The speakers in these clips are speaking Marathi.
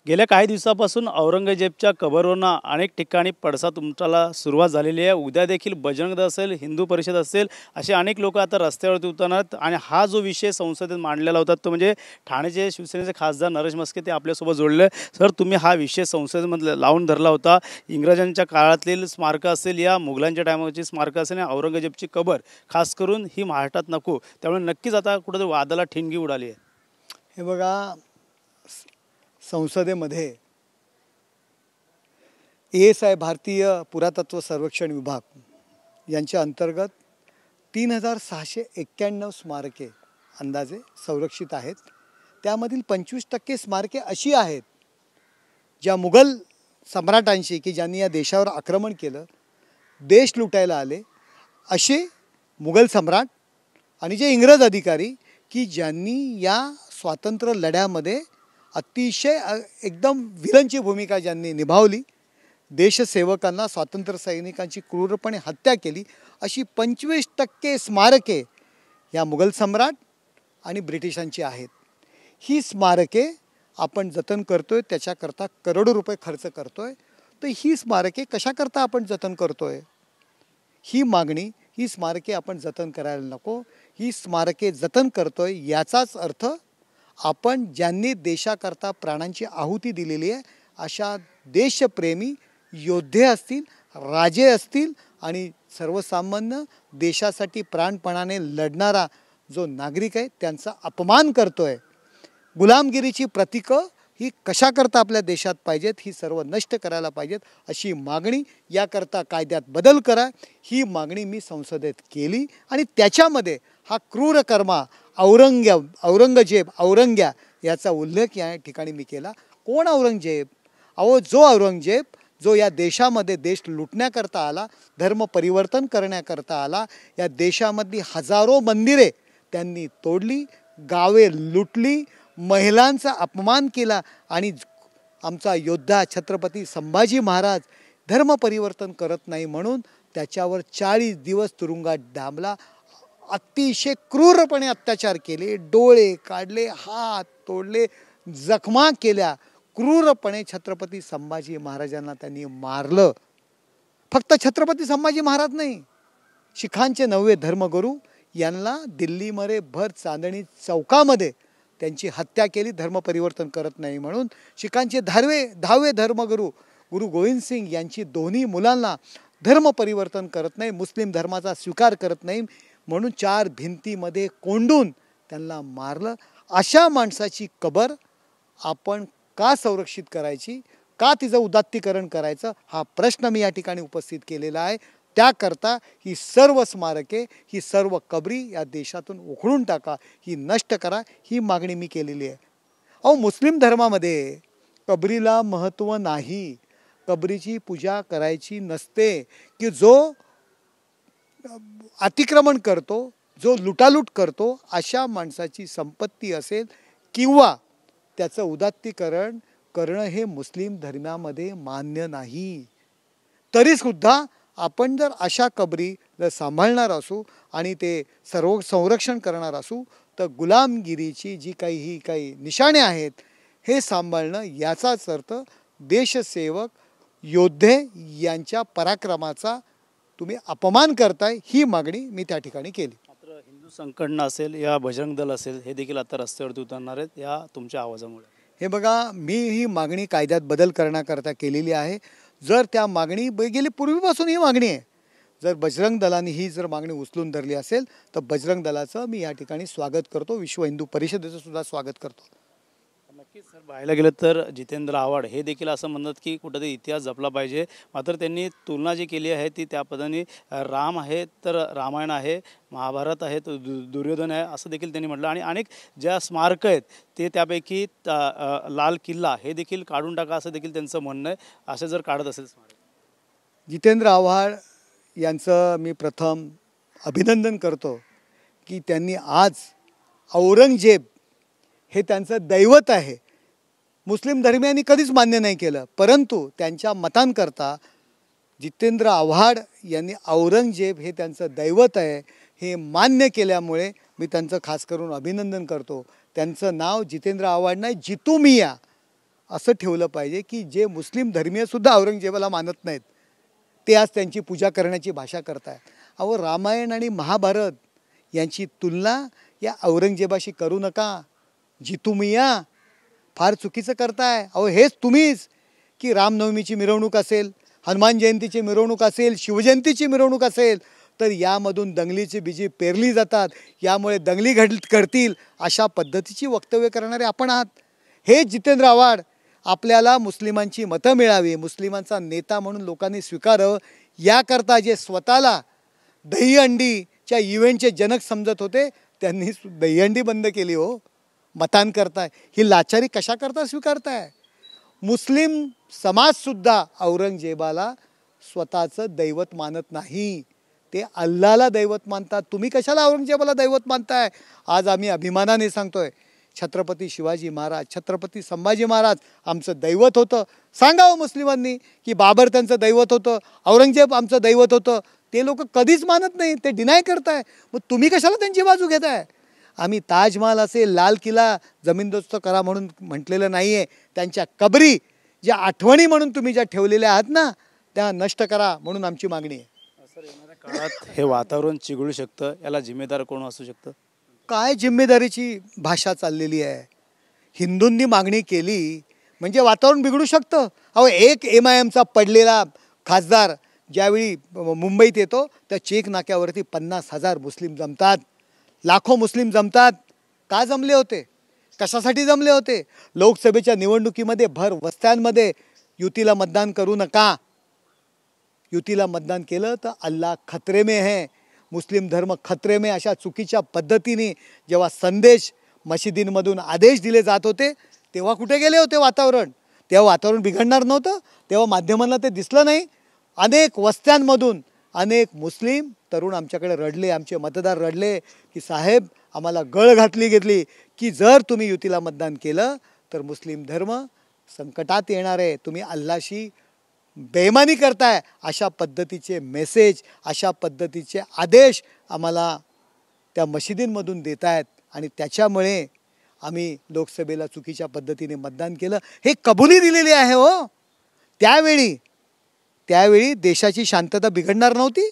गेल्या काही दिवसापासून औरंगजेबच्या कबरवरनं अनेक ठिकाणी पडसाद उमटायला सुरुवात झालेली आहे। उद्या देखील बजरंग दल असेल, हिंदू परिषद असेल, असे अनेक लोक आता रस्त्यावरती उतरणार आहेत। आणि हा जो विषय संसदेत मांडलेला होता तो म्हणजे ठाण्याचे शिवसेनेचे खासदार नरेश म्हस्के ते आपल्यासोबत जोडले। सर, तुम्ही हा विषय संसदेमध्ये लावून धरला होता। इंग्रजांच्या काळातील स्मारक असेल या मुघलांच्या टायमाची स्मारक असेल आणि औरंगजेबची कबर खास करून ही महाराष्ट्रात नको, त्यामुळे नक्कीच आता कुठेतरी वादाला ठिणगी उडाली आहे। हे बघा, संसदेमध्ये ASI भारतीय पुरातत्व सर्वेक्षण विभाग यांच्या अंतर्गत 3691 स्मारके अंदाजे संरक्षित आहेत। त्यामधील 25% स्मारके अशी आहेत ज्या मुघल सम्राटांशी की ज्यांनी या देशावर आक्रमण केलं, देश लुटायला आले असे मुघल सम्राट आणि जे इंग्रज अधिकारी की ज्यांनी या स्वातंत्र्य लढ्यामध्ये अतिशय एकदम विलनची भूमिका ज्यांनी निभावली, देशसेवकांना स्वातंत्र्य सैनिकांची क्रूरपणे हत्या केली, अशी 25% स्मारके या मुघल सम्राट आणि ब्रिटिशांची आहेत। ही स्मारके आपण जतन करतोय, त्याच्याकरता करोडो रुपये खर्च करतोय। तर ही स्मारके कशाकरता आपण जतन करतोय? ही मागणी, ही स्मारके आपण जतन करायला नको, ही स्मारके जतन करतोय याचाच अर्थ आपण ज्यांनी देशाकरता प्राणांची आहुती दिलेली आहे अशा देशप्रेमी योद्धे असतील, राजे असतील आणि सर्वसामान्य देशासाठी प्राणपणाने लढणारा जो नागरिक आहे त्यांचा अपमान करतोय। गुलामगिरीची प्रतीकं ही कशाकरता आपल्या देशात पाहिजेत, ही सर्व नष्ट करायला पाहिजेत अशी मागणी, याकरता कायद्यात बदल करा, ही मागणी मी संसदेत केली। आणि त्याच्यामध्ये हा क्रूरकर्मा औरंग्या याचा उल्लेख या ठिकाणी मी केला। कोण औरंगजेब? जो औरंगजेब जो या देशामध्ये देश लुटण्याकरता आला, धर्म परिवर्तन करण्याकरता आला, या देशामधली हजारो मंदिरे त्यांनी तोडली, गावे लुटली, महिलांचा अपमान केला आणि आमचा योद्धा छत्रपती संभाजी महाराज धर्म परिवर्तन करत नाही म्हणून त्याच्यावर 40 दिवस तुरुंगात डांबला, अतिशय क्रूरपणे अत्याचार केले, डोळे काढले, हात तोडले, जखमा केल्या, क्रूरपणे छत्रपती संभाजी महाराजांना त्यांनी मारलं। फक्त छत्रपती संभाजी महाराज नाही, शिखांचे 9वे धर्मगुरू यांना दिल्लीमध्ये भर चांदणी चौकामध्ये त्यांची हत्या केली, धर्म परिवर्तन करत नाही म्हणून। शिखांचे 10वे धर्मगुरू गुरु गोविंद सिंग यांची दोन्ही मुलांना धर्म परिवर्तन करत नाही, मुस्लिम धर्माचा स्वीकार करत नाही म्हणून 4 भिंतीमध्ये कोंडून त्यांना मारलं। अशा माणसाची कबर आपण का संरक्षित करायची, का तिचं उदात्तीकरण करायचं, हा प्रश्न मी या ठिकाणी उपस्थित केलेला आहे। त्याकरता ही सर्व स्मारके, ही सर्व कबरी या देशातून उखडून टाका, ही नष्ट करा, ही मागणी मी केलेली आहे। मुस्लिम धर्मामध्ये कबरीला महत्त्व नाही, कबरीची पूजा करायची नसते। की जो अतिक्रमण करतो, जो लुटालूट करतो, अशा माणसाची संपत्ती असेल किंवा त्याचं उदात्तीकरण करणं हे मुस्लिम धर्मामध्ये मान्य नाही। तरीसुद्धा आपण जर अशा कबरी जर सांभाळणार असू आणि ते सर्व संरक्षण करणार असू तर गुलामगिरीची जी काही निशाणे आहेत हे सांभाळणं, याचाच अर्थ देशसेवक योद्धे यांच्या पराक्रमाचा तुम्ही अपमान करताय, ही मागणी मी त्या ठिकाणी केली। मात्र हिंदू संघटना असेल या बजरंग दल असेल हे देखील आता रस्त्यावरती उतरणार आहेत या तुमच्या आवाजामुळे। हे बघा, मी ही मागणी कायद्यात बदल करण्याकरता केलेली आहे। जर त्या मागणी गेली पूर्वीपासून ही मागणी आहे, जर बजरंग दलाने ही जर मागणी उचलून धरली असेल तर बजरंग दलाचं मी या ठिकाणी स्वागत करतो, विश्व हिंदू परिषदेचं सुद्धा स्वागत करतो। नक्कीच सर, पाहायला गेलं तर जितेंद्र आव्हाड हे देखील असं म्हणतात की कुठेतरी इतिहास जपला पाहिजे। मात्र त्यांनी तुलना जी केली आहे ती त्या पद्धतीने राम आहे तर रामायण आहे, महाभारत आहे तर दुर्योधन आहे असं देखील त्यांनी म्हटलं। आणि अनेक ज्या स्मारक आहेत ते त्यापैकी लाल किल्ला हे देखील काढून टाका असं देखील त्यांचं म्हणणं आहे। असं जर काढत असेल स्मारक, जितेंद्र आव्हाड यांचं मी प्रथम अभिनंदन करतो की त्यांनी आज औरंगजेब हे त्यांचं दैवत आहे, मुस्लिम धर्मियांनी कधीच मान्य नाही केलं, परंतु त्यांच्या मतांकरता जितेंद्र आव्हाड यांनी औरंगजेब हे त्यांचं दैवत आहे हे मान्य केल्यामुळे मी त्यांचं खास करून अभिनंदन करतो। त्यांचं नाव जितेंद्र आव्हाड नाही, जितू मिया असं ठेवलं पाहिजे की जे मुस्लिम धर्मीयसुद्धा औरंगजेबाला मानत नाहीत ते आज त्यांची पूजा करण्याची भाषा करताय. अहो, रामायण आणि महाभारत यांची तुलना या औरंगजेबाशी करू नका. जितू मिया फार चुकीचं करताय. अहो, हेच तुम्हीच की रामनवमीची मिरवणूक असेल, हनुमान जयंतीची मिरवणूक असेल, शिवजयंतीची मिरवणूक असेल तर यामधून दंगलीची बीजी पेरली जातात, यामुळे दंगली घडतील अशा पद्धतीची वक्तव्य करणारे आपण आहात. हे जितेंद्र आव्हाड आपल्याला मुस्लिमांची मतं मिळावी, मुस्लिमांचा नेता म्हणून लोकांनी स्वीकारावं याकरता जे स्वतःला दहीहंडीच्या इव्हेंटचे जनक समजत होते त्यांनी दहीहंडी बंद केली. हो, मतांकरताय ही लाचारी कशाकरता स्वीकारताय? मुस्लिम समाजसुद्धा औरंगजेबाला स्वतःचं दैवत मानत नाही, ते अल्लाला दैवत मानतात. तुम्ही कशाला औरंगजेबाला दैवत मानताय? आज आम्ही अभिमानाने सांगतोय छत्रपती शिवाजी महाराज, छत्रपती संभाजी महाराज आमचं दैवत होतं. सांगावं मुस्लिमांनी की बाबर त्यांचं दैवत होतं, औरंगजेब आमचं दैवत होतं. ते लोक कधीच मानत नाही, ते डिनाय करताय. मग तुम्ही कशाला त्यांची बाजू घेताय? आम्ही ताजमहाल असेल, लाल किल्ला जमीनदोस्त करा म्हणून म्हटलेलं नाही आहे. त्यांच्या कबरी ज्या आठवणी म्हणून तुम्ही ज्या ठेवलेल्या आहात ना त्या नष्ट करा म्हणून आमची मागणी आहे. येणाऱ्या काळात हे वातावरण चिघळू शकतं, याला जिम्मेदार कोण असू शकतं? काय जिम्मेदारीची भाषा चाललेली आहे? हिंदूंनी मागणी केली म्हणजे वातावरण बिघडू शकतं. अहो, एक MIMचा पडलेला खासदार ज्यावेळी मुंबईत येतो त्या चेक नाक्यावरती 50,000 मुस्लिम जमतात, लाखो मुस्लिम जमतात. का जमले होते? कशासाठी जमले होते? लोकसभेच्या निवडणुकीमध्ये भर वस्त्यांमध्ये युतीला मतदान करू नका. युतीला मतदान केलं तर अल्लाह खतरे में है, मुस्लिम धर्म खतरे में, अशा चुकीच्या पद्धतीने जेव्हा संदेश मशिदींमधून आदेश दिले जात होते तेव्हा कुठे गेले होते वातावरण? तेव्हा वातावरण बिघडणार नव्हतं? तेव्हा माध्यमांना ते दिसलं नाही? अनेक वस्त्यांमधून अनेक मुस्लिम तरुण आमच्याकडे रडले, आमचे मतदार रडले की साहेब आम्हाला गळ घेतली की जर तुम्ही युतीला मतदान केलं तर मुस्लिम धर्म संकटात येणार आहे, तुम्ही अल्लाशी बेईमानी करताय. अशा पद्धतीचे मेसेज, अशा पद्धतीचे आदेश आम्हाला त्या मशिदींमधून देत आहेत आणि त्याच्यामुळे आम्ही लोकसभेला चुकीच्या पद्धतीने मतदान केलं. हे कबुली दिलेली आहे. हो, त्यावेळी देशाची शांतता बिघडणार नव्हती,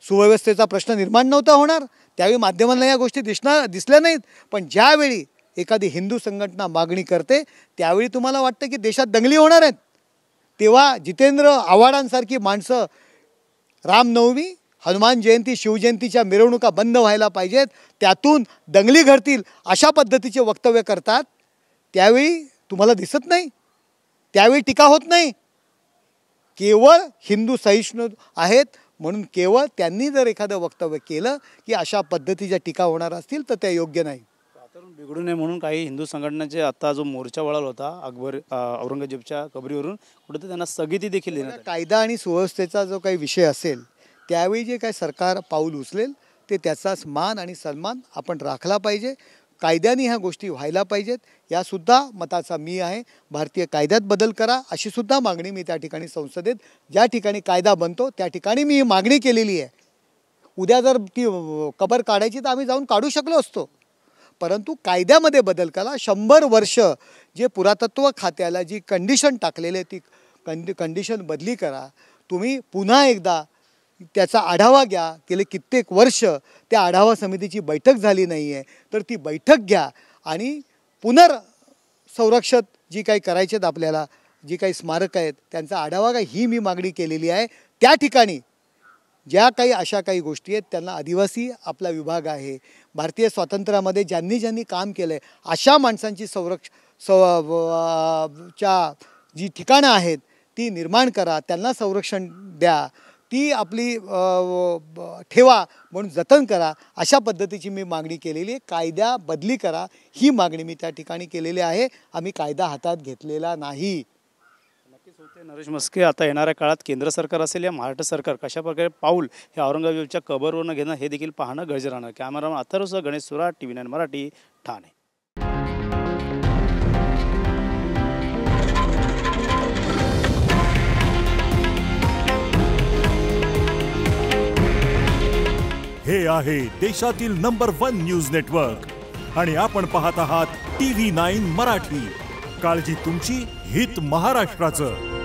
सुव्यवस्थेचा प्रश्न निर्माण नव्हता होणार. त्यावेळी माध्यमांना या गोष्टी दिसल्या नाहीत. पण ज्यावेळी एखादी हिंदू संघटना मागणी करते त्यावेळी तुम्हाला वाटतं की देशात दंगली होणार आहेत. तेव्हा जितेंद्र आव्हाडांसारखी माणसं रामनवमी, हनुमान जयंती, शिवजयंतीच्या मिरवणुका बंद व्हायला पाहिजेत, त्यातून दंगली घडतील अशा पद्धतीचे वक्तव्य करतात. त्यावेळी तुम्हाला दिसत नाही, त्यावेळी टीका होत नाही. केवळ हिंदू सहिष्णू आहेत म्हणून केवळ त्यांनी जर एखादं वक्तव्य केलं की अशा पद्धतीच्या टीका होणार असतील तर त्या योग्य नाही. वातावरण बिघडू नये म्हणून काही हिंदू संघटनांचे आता जो मोर्चा वळवला होता औरंगजेबच्या कबरीवरून, कुठे त्यांना स्थगिती देखील देण्यात. कायदा आणि सुव्यवस्थेचा जो काही विषय असेल त्यावेळी जे काही सरकार पाऊल उचलेल ते त्याचाच मान आणि सन्मान आपण राखला पाहिजे. कायद्याने ह्या गोष्टी व्हायला पाहिजेत, यासुद्धा मताचा मी आहे. भारतीय कायद्यात बदल करा अशी सुद्धा मागणी मी त्या ठिकाणी संसदेत ज्या ठिकाणी कायदा बनतो त्या ठिकाणी मी ही मागणी केलेली आहे. उद्या जर ती कबर काढायची तर आम्ही जाऊन काढू शकलो असतो, परंतु कायद्यामध्ये बदल करा. 100 वर्ष जे पुरातत्व खात्याला जी कंडिशन टाकलेली आहे ती कंडिशन बदली करा. तुम्ही पुन्हा एकदा त्याचा आढावा घ्या. गेले कित्येक वर्ष त्या आढावा समितीची बैठक झाली नाही आहे, तर ती बैठक घ्या आणि पुनर्संरक्षित जी काही करायचे आहेत आपल्याला, जी काही स्मारकं आहेत त्यांचा आढावा घ्या. ही मी मागणी केलेली आहे. त्या ठिकाणी ज्या काही अशा काही गोष्टी आहेत त्यांना आदिवासी आपला विभाग आहे, भारतीय स्वातंत्र्यामध्ये ज्यांनी काम केलं आहे अशा माणसांची च्या जी ठिकाणं आहेत ती निर्माण करा, त्यांना संरक्षण द्या, ती आपली ठेवा म्हणून जतन करा. अशा पद्धतीची मी मागणी केलेली आहे. कायदा बदली करा ही मागणी मी त्या ठिकाणी केलेली आहे. आम्ही कायदा हातात घेतलेला नाही. नक्कीच होते नरेश म्हस्के. आता येणाऱ्या काळात केंद्र सरकार असेल या महाराष्ट्र सरकार कशा प्रकारे पाऊल हे औरंगजेबच्या कबरवरून घेणं हे देखील पाहणं गरजेचं राहणार. कॅमेरामन अथर्वसह गणेश सुराट, TV9 मराठी, ठाणे. हे आहे देशातील नंबर 1 न्यूज नेटवर्क आणि आपण पाहत आहात TV9 मराठी. काळजी तुमची, हित महाराष्ट्राचं.